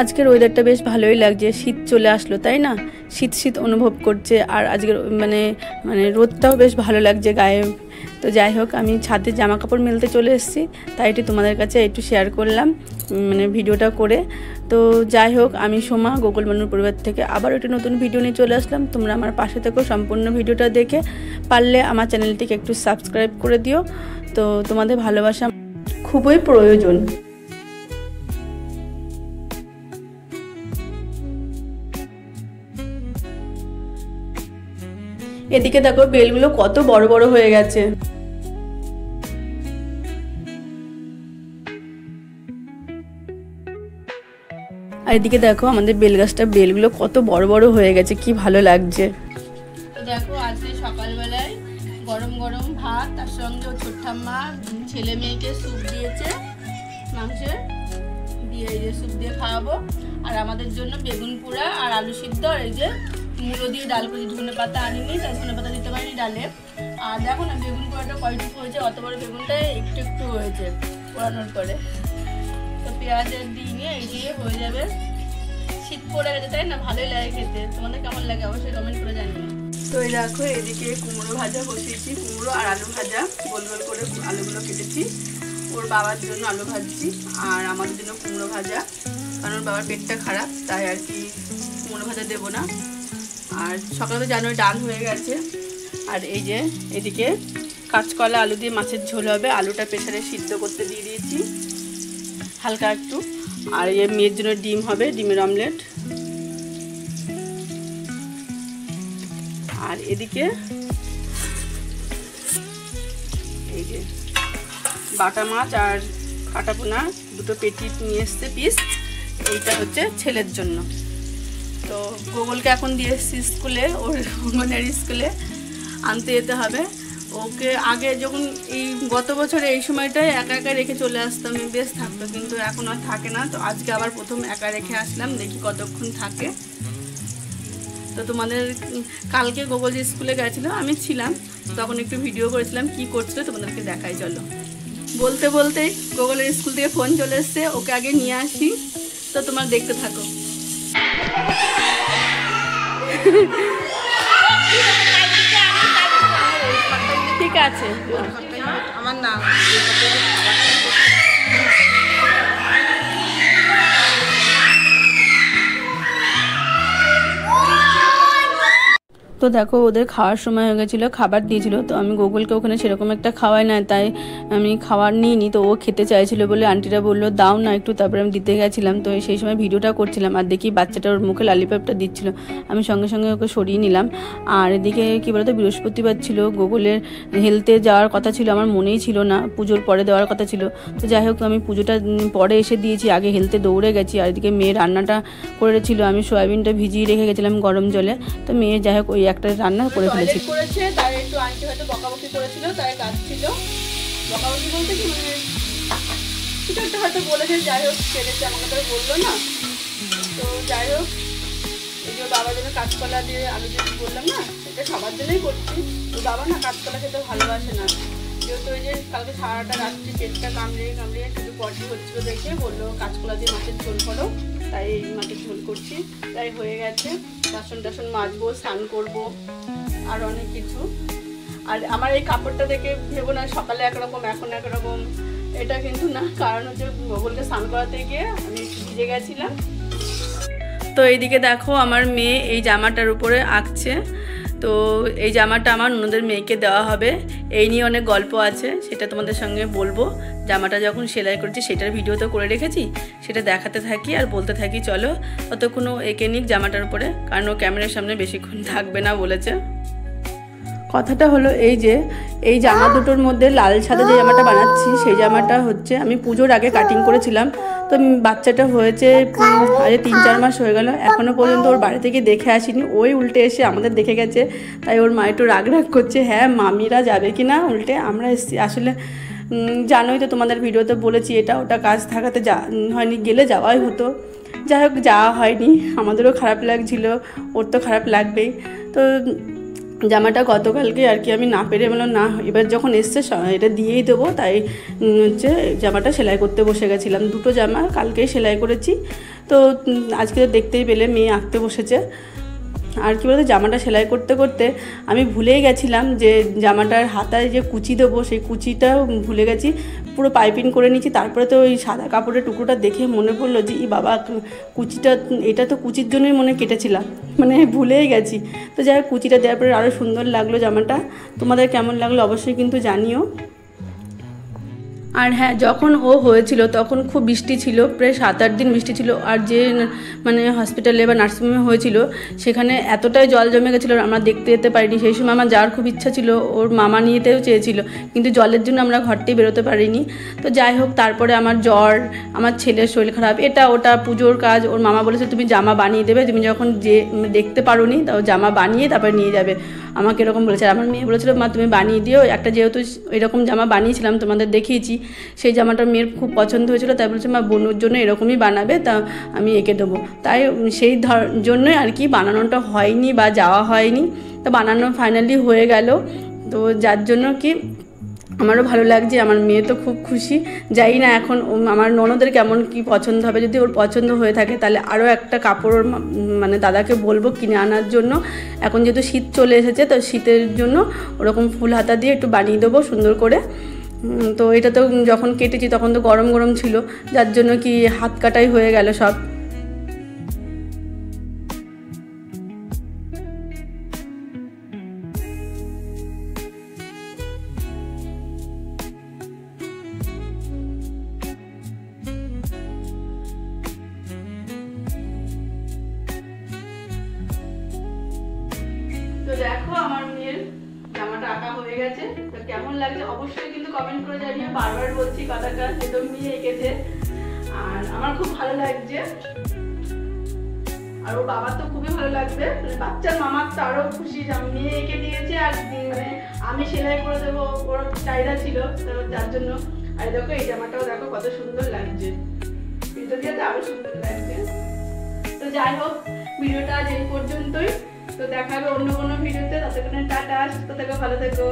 আজকের ওয়েদারটা বেশ ভালোই লাগছে, শীত চলে আসলো তাই না, শীত শীত অনুভব করছে। আর আজকের মানে মানে রোদটাও বেশ ভালো লাগছে গায়ে। তো যাই হোক, আমি ছাদে জামা কাপড় মেলতে চলে এসেছি, তাই এটি তোমাদের কাছে একটু শেয়ার করলাম মানে ভিডিওটা করে। তো যাই হোক, আমি সোমা গোকুল মানুর পরিবার থেকে আবার একটি নতুন ভিডিও নিয়ে চলে আসলাম। তোমরা আমার পাশে থেকো, সম্পূর্ণ ভিডিওটা দেখে পারলে আমার চ্যানেলটিকে একটু সাবস্ক্রাইব করে দিও। তো তোমাদের ভালোবাসা খুবই প্রয়োজন। এদিকে দেখো বেলগুলো কত বড় বড় হয়ে গেছে। আর এদিকে দেখো আমাদের বেল গাছটা বেলগুলো কত বড় বড় হয়ে গেছে, কি ভালো লাগছে। তো দেখো আজকে সকালবেলায় গরম গরম ভাত, তার সঙ্গে ছোট ঠাম্মা ছেলে মেয়েকে স্যুপ দিয়েছে, মাংসের দিয়ে এই যে স্যুপ দিয়ে খাওয়াবো। আর আমাদের জন্য বেগুন পোড়া আর আলু সিদ্ধ, আর এই যে মূলো দিয়ে ডাল করে, ধনে পাতা আনিনি তাই ধনে পাতা দিতে পারিনি ডালে। আর দেখো না বেগুন পোড়াটা কয়টুকু হয়েছে, অত বড় বেগুনটা একটু একটু হয়েছে পোড়ানোর পরে। তো পেঁয়াজের দিয়ে এই দিয়ে হয়ে যাবে। শীত পড়ে গেছে তাই না, ভালোই লাগে খেতে। তোমাদের কেমন লাগে অবশ্যই কমেন্ট করে জানিও। তো এই দেখো এদিকে কুমড়ো ভাজা বসিয়েছি, কুমড়ো আর আলু ভাজা, গোল গোল করে আলুগুলো কেটেছি। ওর বাবার জন্য আলু ভাজছি আর আমাদের জন্য কুমড়ো ভাজা, কারণ ওর বাবার পেটটা খারাপ তাই আর কি কুমড়ো ভাজা দেবো না। আর সকালে তো জানো ডাল হয়ে গেছে। আর এই যে এদিকে কাঁচকলা আলু দিয়ে মাছের ঝোল হবে, আলুটা প্রেসারে সিদ্ধ করতে দিয়ে দিয়েছি হালকা একটু। আর এই মেয়ের জন্য ডিম হবে, ডিমের অমলেট। আর এদিকে এই যে বাটা মাছ আর কাটা পোনা দুটো পেটি নিয়ে এসছে পিস, এইটা হচ্ছে ছেলের জন্য। তো গোগলকে এখন দিয়ে এসছি স্কুলে, ওর অঙ্গনওয়াড়ি স্কুলে আনতে যেতে হবে ওকে। আগে যখন এই গত বছরে এই সময়টায় একা একা রেখে চলে আসতাম, বেশ থাকতো, কিন্তু এখন আর থাকে না। তো আজকে আবার প্রথম একা রেখে আসলাম, দেখি কতক্ষণ থাকে। তো তোমাদের কালকে গোগল যে স্কুলে গেছিলো আমি ছিলাম, তখন একটু ভিডিও করেছিলাম কি করছিল, তোমাদেরকে দেখাই চলো। বলতে বলতে গোগলের স্কুল থেকে ফোন চলে এসছে, ওকে আগে নিয়ে আসি। তো তোমরা দেখতে থাকো। ঠিক আছে, আমার নাম তো দেখো ওদের খাওয়ার সময় হয়ে গেছিলো, খাবার দিয়েছিলো। তো আমি গোকুলকে ওখানে সেরকম একটা খাওয়াই না, তাই আমি খাবার নিইনি। তো ও খেতে চাইছিলো বলে আন্টিরা বললো দাও না একটু, তারপরে আমি দিতে গেছিলাম। তো সেই সময় ভিডিওটা করছিলাম আর দেখি বাচ্চাটা ওর মুখে লালিপপটা দিচ্ছিলো, আমি সঙ্গে সঙ্গে ওকে সরিয়ে নিলাম। আর এদিকে কী বলতো বৃহস্পতিবার ছিল, গোকুলের হেলতে যাওয়ার কথা ছিল, আমার মনেই ছিল না, পুজোর পরে দেওয়ার কথা ছিল। তো যাই হোক আমি পুজোটা পরে এসে দিয়েছি, আগে হেলতে দৌড়ে গেছি। আর এদিকে মেয়ে রান্নাটা করেছিল, আমি সয়াবিনটা ভিজিয়ে রেখে গেছিলাম গরম জলে। তো মেয়ে যাই হোক ওই একটা রান্না করে ফেলেছি করেছে, তাই একটু আন্টি হয়তো বকাবকি করেছিল, তাই কাজ ছিল। বকাবকি বলতে কি মানে কিছু একটা হয়তো বলেছে, যাই হোক ছেড়েছে, আমাকে তো বললো না। তো যাই হোক এই যে বাবার জন্য কাঁচকলা দিয়ে আলু দিয়ে বললাম না, এটা সবার জন্যই করছি। তো বাবা না কাঁচকলা খেতে ভালোবাসে না, যেহেতু ওই যে কালকে সারাটা রাত্রি পেটটা কামড়িয়ে কামড়িয়ে শুধু পটি হচ্ছিলো দেখে বললো কাঁচকলা দিয়ে মাছের ঝোল করো, তাই এই মাছের ঝোল করছি। তাই হয়ে গেছে, বাসন টাসন মাজবো, স্নান করবো আর অনেক কিছু। আর আমার এই কাপড়টা দেখে ভেবো না সকালে একরকম এখন একরকম, এটা কিন্তু না, কারণ হচ্ছে গোগলকে স্নান করাতে গিয়ে আমি ভিজে গেছিলাম। তো এইদিকে দেখো আমার মেয়ে এই জামাটার উপরে আঁকছে। তো এই জামাটা আমার ননদের মেয়েকে দেওয়া হবে, এই নিয়ে অনেক গল্প আছে, সেটা তোমাদের সঙ্গে বলবো। জামাটা যখন সেলাই করেছি সেটার ভিডিও তো করে রেখেছি, সেটা দেখাতে থাকি আর বলতে থাকি। চলো ততক্ষণ এঁকে নিক জামাটার উপরে, কারণ ও ক্যামেরার সামনে বেশিক্ষণ থাকবে না বলেছে। কথাটা হলো এই যে এই জামা দুটোর মধ্যে লাল সাদা যে জামাটা বানাচ্ছি, সেই জামাটা হচ্ছে আমি পুজোর আগে কাটিং করেছিলাম। তো বাচ্চাটা হয়েছে আজ 3-4 মাস হয়ে গেল, এখনও পর্যন্ত ওর বাড়ি থেকে দেখে আসিনি, ওই উল্টে এসে আমাদের দেখে গেছে। তাই ওর মা একটু রাগ করছে, হ্যাঁ মামিরা যাবে কি না, উল্টে আমরা এসেছি। আসলে জানোই তো তোমাদের ভিডিওতে বলেছি এটা ওটা কাজ থাকাতে হয়নি, গেলে যাওয়াই হতো। যাই হোক যাওয়া হয়নি, আমাদেরও খারাপ লাগছিল, ওর তো খারাপ লাগবেই। তো জামাটা গতকালকে আর কি আমি না পেরে বললাম না, এবার যখন এসছে এটা দিয়েই দেবো, তাই হচ্ছে জামাটা সেলাই করতে বসে গেছিলাম। দুটো জামা কালকেই সেলাই করেছি। তো আজকে তো দেখতেই পেলে মেয়ে আঁকতে বসেছে। আর কি বলতো, জামাটা সেলাই করতে করতে আমি ভুলেই গেছিলাম যে জামাটার হাতায় যে কুচি দেবো সেই কুচিটাও ভুলে গেছি, পুরো পাইপিং করে নিয়েছি। তারপরে তো ওই সাদা কাপড়ের টুকরোটা দেখে মনে পড়লো যে বাবা কুচিটা, এটা তো কুচির জন্যই মনে কেটেছিলাম, মানে ভুলেই গেছি। তো যাই হোক, কুচিটা দেওয়ার পরে আরও সুন্দর লাগলো জামাটা। তোমাদের কেমন লাগলো অবশ্যই কিন্তু জানিও। আর হ্যাঁ, যখন ও হয়েছিল তখন খুব বৃষ্টি ছিল, প্রায় 7-8 দিন বৃষ্টি ছিল। আর যে মানে হসপিটালে বা নার্সিংহোমে হয়েছিল সেখানে এতটাই জল জমে গেছিলো, আমরা দেখতে যেতে পারিনি। সেই সময় আমার যাওয়ার খুব ইচ্ছা ছিল, ওর মামা নিয়েতেও চেয়েছিল, কিন্তু জলের জন্য আমরা ঘর থেকে বেরোতে পারিনি। তো যাই হোক, তারপরে আমার জ্বর, আমার ছেলের শরীর খারাপ, এটা ওটা, পুজোর কাজ, ওর মামা বলেছে তুমি জামা বানিয়ে দেবে, তুমি যখন যে দেখতে পারো নি তাও জামা বানিয়ে তারপরে নিয়ে যাবে, আমাকে এরকম বলেছে। আর আমার মেয়ে বলেছিল মা তুমি বানিয়ে দিও একটা, যেহেতু এরকম জামা বানিয়েছিলাম তোমাদের দেখিয়েছি, সেই জামাটা মেয়ের খুব পছন্দ হয়েছিল, তাই বলছে মা বোনুর জন্য এরকমই বানাবে, তা আমি এঁকে দেবো। তাই সেই জন্যই আর কি বানানোটা হয়নি বা যাওয়া হয়নি। তো বানানো ফাইনালি হয়ে গেল। তো যার জন্য কি আমারও ভালো লাগছে, আমার মেয়ে তো খুব খুশি। যাই না এখন আমার ননদের কেমন কি পছন্দ হবে, যদি ওর পছন্দ হয়ে থাকে তাহলে আরও একটা কাপড় মানে দাদাকে বলবো কিনে আনার জন্য। এখন যেহেতু শীত চলে এসেছে, তো শীতের জন্য ওরকম ফুল হাতা দিয়ে একটু বানিয়ে দেবো সুন্দর করে। তো এটা তো যখন কেটেছি তখন তো গরম গরম ছিল, যার জন্য কি হাত কাটাই হয়ে গেল সব। তো দেখো আমার মেয়ের জামাটা আঁকা হয়ে গেছে। তো কেমন লাগছে অবশ্যই কিন্তু কমেন্ট করে জানিও। বারবার বলছি কথাটা, যেহেতু মেয়ে এঁকেছে, আর আমার খুব ভালো লাগছে। আর ওর বাবার তো খুবই ভালো লাগবে, মানে বাচ্চার মামার তো আরো খুশি যে মেয়ে এঁকে দিয়েছে আর মানে আমি সেলাই করে দেবো, ওর চাহিদা ছিল, যার জন্য। আর দেখো এই জামাটাও দেখো কত সুন্দর লাগছে, এটা দিয়ে তো আরো সুন্দর লাগছে। তো যাই হোক, ভিডিওটা আজ এই পর্যন্তই। তো দেখা হবে অন্য কোনো ভিডিওতে, ততক্ষণে টাটা, সুস্থ থেকো, ভালো থেকো।